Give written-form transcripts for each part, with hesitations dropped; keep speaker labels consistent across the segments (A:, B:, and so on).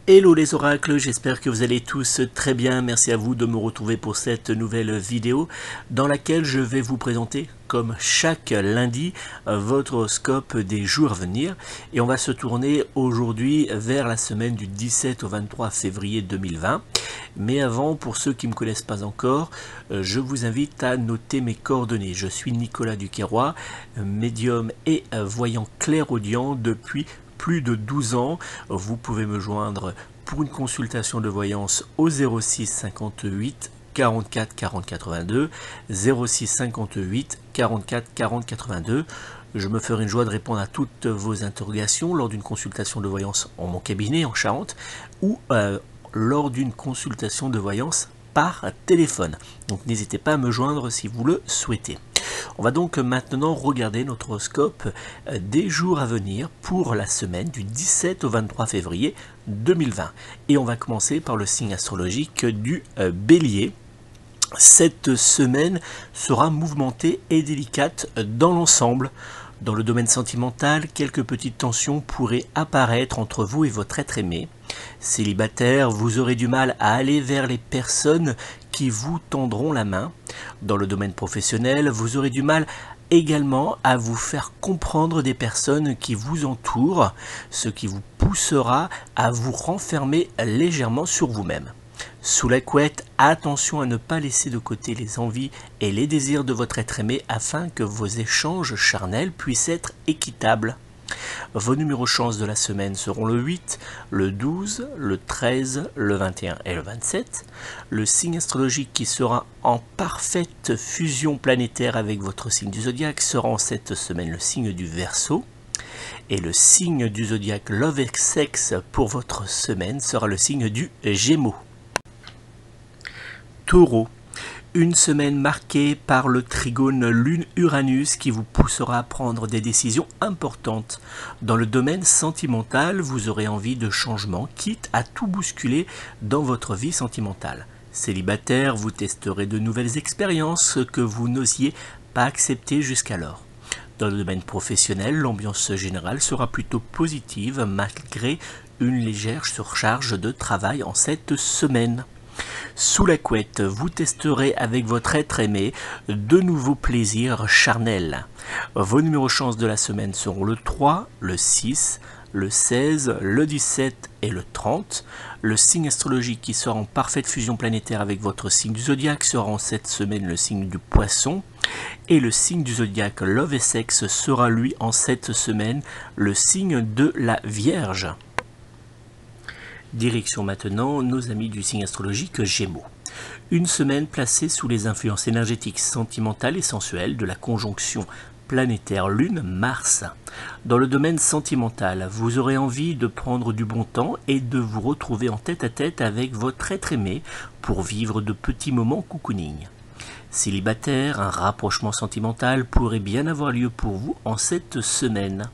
A: Hello les oracles, j'espère que vous allez tous très bien. Merci à vous de me retrouver pour cette nouvelle vidéo dans laquelle je vais vous présenter, comme chaque lundi, votre horoscope des jours à venir. Et on va se tourner aujourd'hui vers la semaine du 17 au 23 février 2020. Mais avant, pour ceux qui ne me connaissent pas encore, je vous invite à noter mes coordonnées. Je suis Nicolas Duquesroy, médium et voyant clairaudient depuis plus de 12 ans. Vous pouvez me joindre pour une consultation de voyance au 06 58 44 40 82, 06 58 44 40 82. Je me ferai une joie de répondre à toutes vos interrogations lors d'une consultation de voyance en mon cabinet en Charente ou lors d'une consultation de voyance par téléphone. Donc n'hésitez pas à me joindre si vous le souhaitez. On va donc maintenant regarder notre horoscope des jours à venir pour la semaine du 17 au 23 février 2020. Et on va commencer par le signe astrologique du Bélier. Cette semaine sera mouvementée et délicate dans l'ensemble. Dans le domaine sentimental, quelques petites tensions pourraient apparaître entre vous et votre être aimé. Célibataire, vous aurez du mal à aller vers les personnes qui vous tendront la main. Dans le domaine professionnel, vous aurez du mal également à vous faire comprendre des personnes qui vous entourent, ce qui vous poussera à vous renfermer légèrement sur vous-même. Sous la couette, attention à ne pas laisser de côté les envies et les désirs de votre être aimé afin que vos échanges charnels puissent être équitables. Vos numéros chance de la semaine seront le 8, le 12, le 13, le 21 et le 27. Le signe astrologique qui sera en parfaite fusion planétaire avec votre signe du zodiaque sera en cette semaine le signe du Verseau. Et le signe du zodiaque Love et Sexe pour votre semaine sera le signe du Gémeaux. Taureau. Une semaine marquée par le trigone Lune-Uranus qui vous poussera à prendre des décisions importantes. Dans le domaine sentimental, vous aurez envie de changement, quitte à tout bousculer dans votre vie sentimentale. Célibataire, vous testerez de nouvelles expériences que vous n'osiez pas accepter jusqu'alors. Dans le domaine professionnel, l'ambiance générale sera plutôt positive malgré une légère surcharge de travail en cette semaine. Sous la couette, vous testerez avec votre être aimé de nouveaux plaisirs charnels. Vos numéros chance de la semaine seront le 3, le 6, le 16, le 17 et le 30. Le signe astrologique qui sera en parfaite fusion planétaire avec votre signe du zodiaque sera en cette semaine le signe du Poisson. Et le signe du zodiaque Love et Sexe sera lui en cette semaine le signe de la Vierge. Direction maintenant nos amis du signe astrologique Gémeaux. Une semaine placée sous les influences énergétiques sentimentales et sensuelles de la conjonction planétaire Lune-Mars. Dans le domaine sentimental, vous aurez envie de prendre du bon temps et de vous retrouver en tête-à-tête avec votre être aimé pour vivre de petits moments cocooning. Célibataire, un rapprochement sentimental pourrait bien avoir lieu pour vous en cette semaine.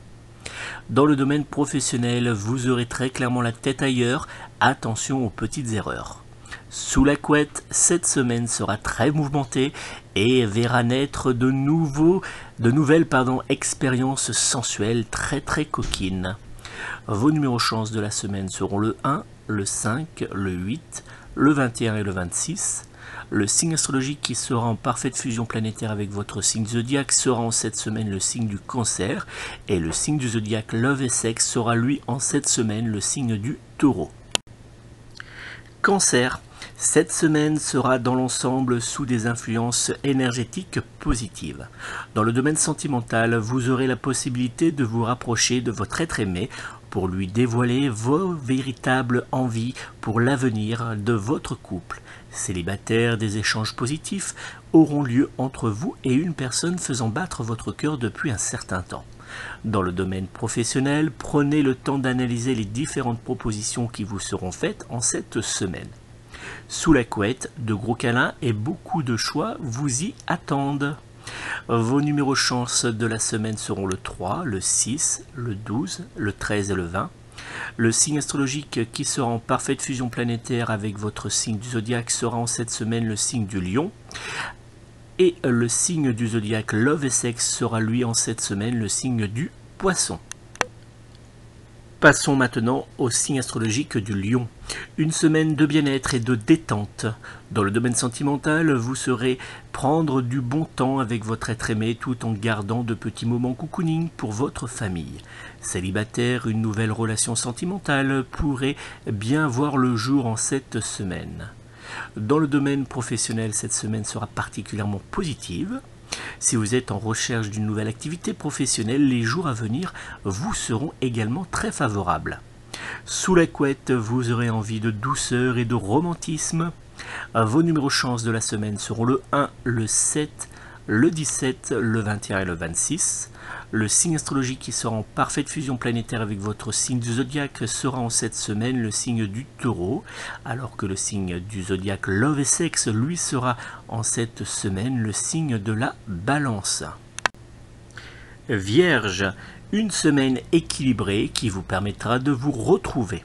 A: Dans le domaine professionnel, vous aurez très clairement la tête ailleurs, attention aux petites erreurs. Sous la couette, cette semaine sera très mouvementée et verra naître de nouvelles expériences sensuelles très coquines. Vos numéros chance de la semaine seront le 1, le 5, le 8, le 21 et le 26. Le signe astrologique qui sera en parfaite fusion planétaire avec votre signe zodiaque sera en cette semaine le signe du Cancer. Et le signe du zodiaque Love et Sexe sera lui en cette semaine le signe du Taureau. Cancer. Cette semaine sera dans l'ensemble sous des influences énergétiques positives. Dans le domaine sentimental, vous aurez la possibilité de vous rapprocher de votre être aimé pour lui dévoiler vos véritables envies pour l'avenir de votre couple. Célibataire, des échanges positifs auront lieu entre vous et une personne faisant battre votre cœur depuis un certain temps. Dans le domaine professionnel, prenez le temps d'analyser les différentes propositions qui vous seront faites en cette semaine. Sous la couette, de gros câlins et beaucoup de choix vous y attendent. Vos numéros chance de la semaine seront le 3, le 6, le 12, le 13 et le 20. Le signe astrologique qui sera en parfaite fusion planétaire avec votre signe du zodiaque sera en cette semaine le signe du Lion. Et le signe du zodiaque Love et Sexe sera lui en cette semaine le signe du Poisson. Passons maintenant au signe astrologique du Lion. Une semaine de bien-être et de détente. Dans le domaine sentimental, vous saurez prendre du bon temps avec votre être aimé tout en gardant de petits moments cocooning pour votre famille. Célibataire, une nouvelle relation sentimentale pourrait bien voir le jour en cette semaine. Dans le domaine professionnel, cette semaine sera particulièrement positive. Si vous êtes en recherche d'une nouvelle activité professionnelle, les jours à venir vous seront également très favorables. Sous la couette, vous aurez envie de douceur et de romantisme. Vos numéros chance de la semaine seront le 1, le 7, le 17, le 21 et le 26. Le signe astrologique qui sera en parfaite fusion planétaire avec votre signe du zodiaque sera en cette semaine le signe du Taureau, alors que le signe du zodiaque Love et Sexe, lui, sera en cette semaine le signe de la Balance. Vierge, une semaine équilibrée qui vous permettra de vous retrouver.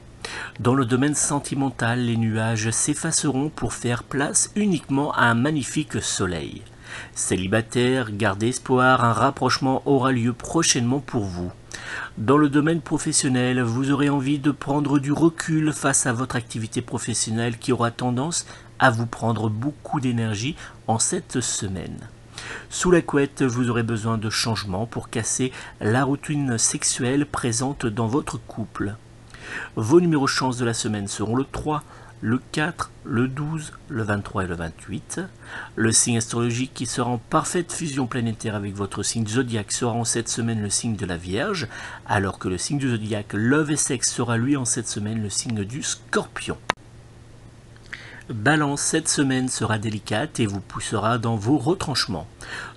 A: Dans le domaine sentimental, les nuages s'effaceront pour faire place uniquement à un magnifique soleil. Célibataire, gardez espoir, un rapprochement aura lieu prochainement pour vous. Dans le domaine professionnel, vous aurez envie de prendre du recul face à votre activité professionnelle qui aura tendance à vous prendre beaucoup d'énergie en cette semaine. Sous la couette, vous aurez besoin de changements pour casser la routine sexuelle présente dans votre couple. Vos numéros chance de la semaine seront le 3, le 4, le 12, le 23 et le 28. Le signe astrologique qui sera en parfaite fusion planétaire avec votre signe zodiaque sera en cette semaine le signe de la Vierge, alors que le signe du zodiaque Love et Sexe sera lui en cette semaine le signe du Scorpion. Balance, cette semaine sera délicate et vous poussera dans vos retranchements.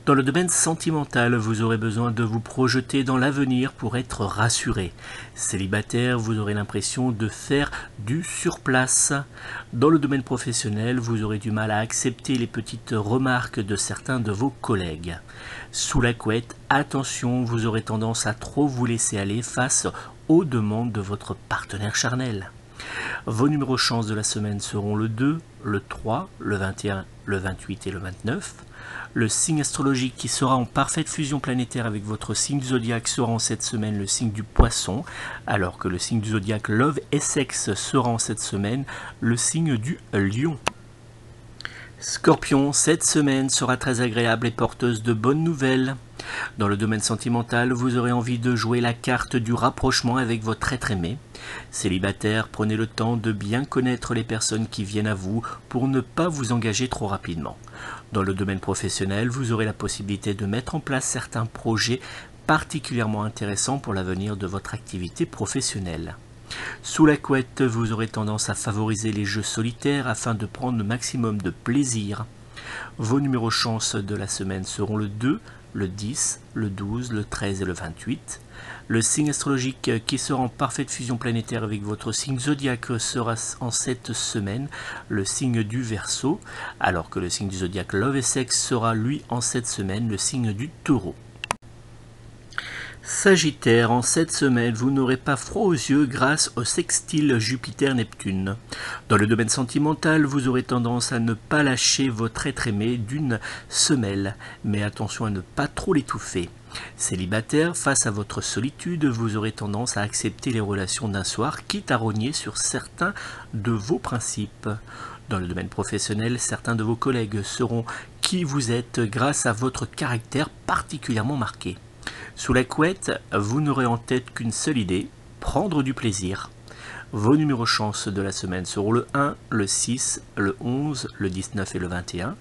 A: Dans le domaine sentimental, vous aurez besoin de vous projeter dans l'avenir pour être rassuré. Célibataire, vous aurez l'impression de faire du surplace. Dans le domaine professionnel, vous aurez du mal à accepter les petites remarques de certains de vos collègues. Sous la couette, attention, vous aurez tendance à trop vous laisser aller face aux demandes de votre partenaire charnel. Vos numéros chance de la semaine seront le 2, le 3, le 21, le 28 et le 29. Le signe astrologique qui sera en parfaite fusion planétaire avec votre signe du zodiaque sera en cette semaine le signe du Poisson, alors que le signe du zodiaque Love et Sexe sera en cette semaine le signe du Lion. Scorpion, cette semaine sera très agréable et porteuse de bonnes nouvelles. Dans le domaine sentimental, vous aurez envie de jouer la carte du rapprochement avec votre être aimé. Célibataire, prenez le temps de bien connaître les personnes qui viennent à vous pour ne pas vous engager trop rapidement. Dans le domaine professionnel, vous aurez la possibilité de mettre en place certains projets particulièrement intéressants pour l'avenir de votre activité professionnelle. Sous la couette, vous aurez tendance à favoriser les jeux solitaires afin de prendre le maximum de plaisir. Vos numéros chance de la semaine seront le 2, le 10, le 12, le 13 et le 28. Le signe astrologique qui sera en parfaite fusion planétaire avec votre signe zodiaque sera en cette semaine le signe du Verseau, alors que le signe du zodiaque Love et Sexe sera lui en cette semaine le signe du Taureau. Sagittaire, en cette semaine, vous n'aurez pas froid aux yeux grâce au sextile Jupiter-Neptune. Dans le domaine sentimental, vous aurez tendance à ne pas lâcher votre être aimé d'une semelle, mais attention à ne pas trop l'étouffer. Célibataire, face à votre solitude, vous aurez tendance à accepter les relations d'un soir, quitte à rogner sur certains de vos principes. Dans le domaine professionnel, certains de vos collègues sauront qui vous êtes grâce à votre caractère particulièrement marqué. Sous la couette, vous n'aurez en tête qu'une seule idée, prendre du plaisir. Vos numéros chance de la semaine seront le 1, le 6, le 11, le 19 et le 21.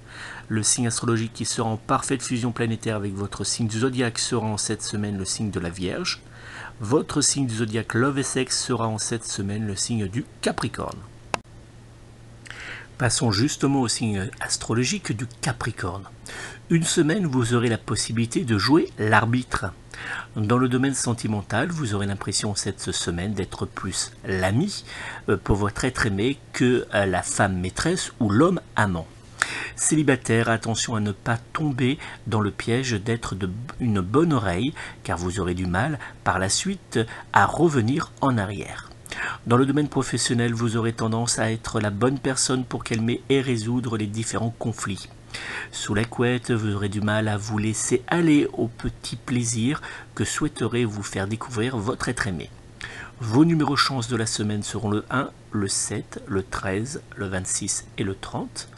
A: Le signe astrologique qui sera en parfaite fusion planétaire avec votre signe du zodiaque sera en cette semaine le signe de la Vierge. Votre signe du zodiaque Love et Sexe sera en cette semaine le signe du Capricorne. Passons justement au signe astrologique du Capricorne. Une semaine, vous aurez la possibilité de jouer l'arbitre. Dans le domaine sentimental, vous aurez l'impression cette semaine d'être plus l'ami pour votre être aimé que la femme maîtresse ou l'homme amant. Célibataire, attention à ne pas tomber dans le piège d'être une bonne oreille, car vous aurez du mal par la suite à revenir en arrière. Dans le domaine professionnel, vous aurez tendance à être la bonne personne pour calmer et résoudre les différents conflits. Sous la couette, vous aurez du mal à vous laisser aller aux petits plaisirs que souhaiterait vous faire découvrir votre être aimé. Vos numéros chance de la semaine seront le 1, le 7, le 13, le 26 et le 30.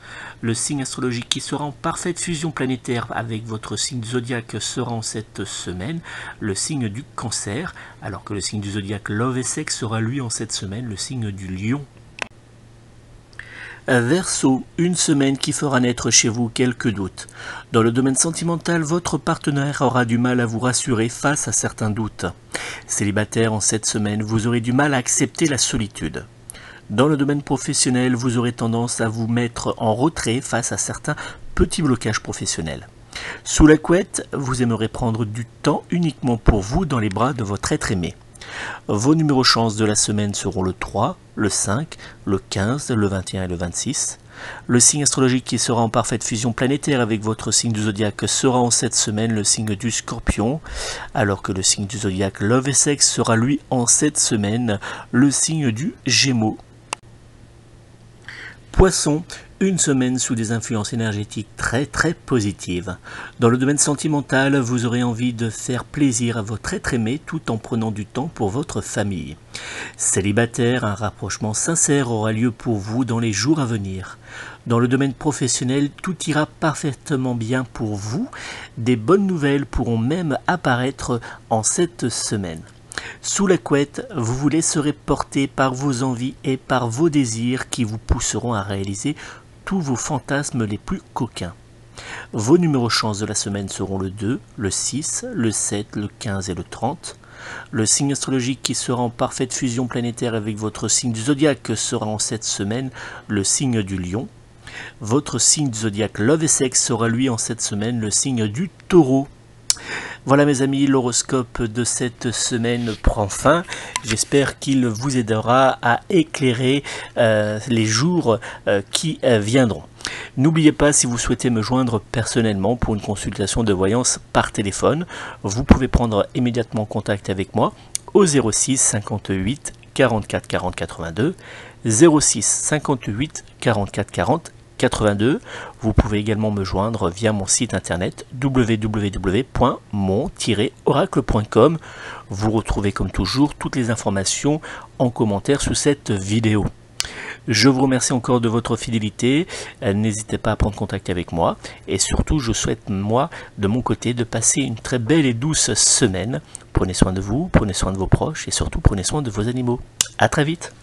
A: Le signe astrologique qui sera en parfaite fusion planétaire avec votre signe zodiaque sera en cette semaine le signe du Cancer, alors que le signe du zodiaque Love et Sexe sera lui en cette semaine le signe du Lion. Verseau, une semaine qui fera naître chez vous quelques doutes. Dans le domaine sentimental, votre partenaire aura du mal à vous rassurer face à certains doutes. Célibataire, en cette semaine, vous aurez du mal à accepter la solitude. Dans le domaine professionnel, vous aurez tendance à vous mettre en retrait face à certains petits blocages professionnels. Sous la couette, vous aimerez prendre du temps uniquement pour vous dans les bras de votre être aimé. Vos numéros chance de la semaine seront le 3, le 5, le 15, le 21 et le 26. Le signe astrologique qui sera en parfaite fusion planétaire avec votre signe du zodiaque sera en cette semaine le signe du Scorpion, alors que le signe du zodiaque Love et Sexe sera lui en cette semaine le signe du Gémeaux. Poisson, une semaine sous des influences énergétiques très positives. Dans le domaine sentimental, vous aurez envie de faire plaisir à votre être aimé tout en prenant du temps pour votre famille. Célibataire, un rapprochement sincère aura lieu pour vous dans les jours à venir. Dans le domaine professionnel, tout ira parfaitement bien pour vous. Des bonnes nouvelles pourront même apparaître en cette semaine. Sous la couette, vous vous laisserez porter par vos envies et par vos désirs qui vous pousseront à réaliser tous vos fantasmes les plus coquins. Vos numéros chance de la semaine seront le 2, le 6, le 7, le 15 et le 30. Le signe astrologique qui sera en parfaite fusion planétaire avec votre signe du zodiaque sera en cette semaine le signe du Lion. Votre signe du zodiaque Love et Sexe sera lui en cette semaine le signe du Taureau. Voilà mes amis, l'horoscope de cette semaine prend fin. J'espère qu'il vous aidera à éclairer les jours qui viendront. N'oubliez pas, si vous souhaitez me joindre personnellement pour une consultation de voyance par téléphone, vous pouvez prendre immédiatement contact avec moi au 06 58 44 40 82, 06 58 44 40 82. Vous pouvez également me joindre via mon site internet www.mon-oracle.com. Vous retrouvez comme toujours toutes les informations en commentaire sous cette vidéo. Je vous remercie encore de votre fidélité, n'hésitez pas à prendre contact avec moi et surtout je souhaite moi de mon côté de passer une très belle et douce semaine. Prenez soin de vous, prenez soin de vos proches et surtout prenez soin de vos animaux. À très vite.